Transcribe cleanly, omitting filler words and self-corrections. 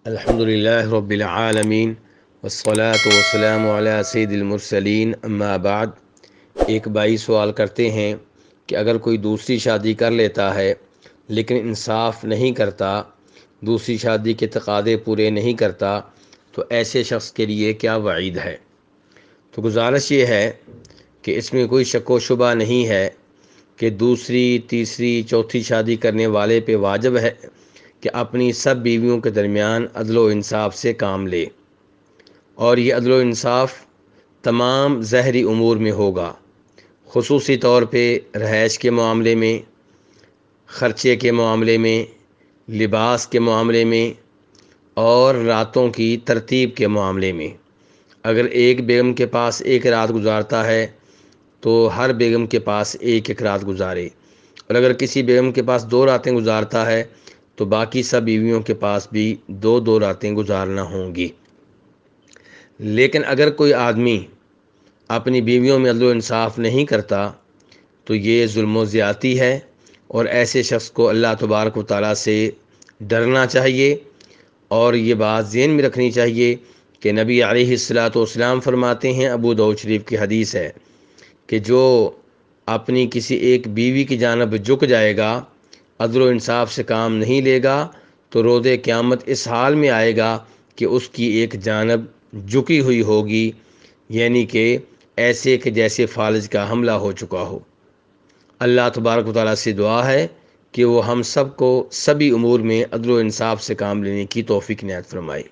الحمد للہ رب العالمین والصلاة والسلام علی سید المرسلین اما بعد۔ ایک بھائی سوال کرتے ہیں کہ اگر کوئی دوسری شادی کر لیتا ہے لیکن انصاف نہیں کرتا، دوسری شادی کے تقاضے پورے نہیں کرتا، تو ایسے شخص کے لیے کیا وعید ہے؟ تو گزارش یہ ہے کہ اس میں کوئی شک و شبہ نہیں ہے کہ دوسری، تیسری، چوتھی شادی کرنے والے پہ واجب ہے کہ اپنی سب بیویوں کے درمیان عدل و انصاف سے کام لے، اور یہ عدل و انصاف تمام ظاہری امور میں ہوگا، خصوصی طور پہ رہائش کے معاملے میں، خرچے کے معاملے میں، لباس کے معاملے میں، اور راتوں کی ترتیب کے معاملے میں۔ اگر ایک بیگم کے پاس ایک رات گزارتا ہے تو ہر بیگم کے پاس ایک ایک رات گزارے، اور اگر کسی بیگم کے پاس 2 راتیں گزارتا ہے تو باقی سب بیویوں کے پاس بھی 2 راتیں گزارنا ہوں گی۔ لیکن اگر کوئی آدمی اپنی بیویوں میں عدل و انصاف نہیں کرتا تو یہ ظلم و زیادتی ہے، اور ایسے شخص کو اللہ تبارک و تعالیٰ سے ڈرنا چاہیے، اور یہ بات ذہن میں رکھنی چاہیے کہ نبی علیہ الصلاۃ والسلام فرماتے ہیں، ابو داؤد شریف کی حدیث ہے، کہ جو اپنی کسی ایک بیوی کی جانب جھک جائے گا، عدل و انصاف سے کام نہیں لے گا، تو روز قیامت اس حال میں آئے گا کہ اس کی ایک جانب جھکی ہوئی ہوگی، یعنی کہ ایسے کہ جیسے فالج کا حملہ ہو چکا ہو۔ اللہ تبارک و تعالیٰ سے دعا ہے کہ وہ ہم سب کو سبھی امور میں عدل و انصاف سے کام لینے کی توفیق عنایت فرمائے۔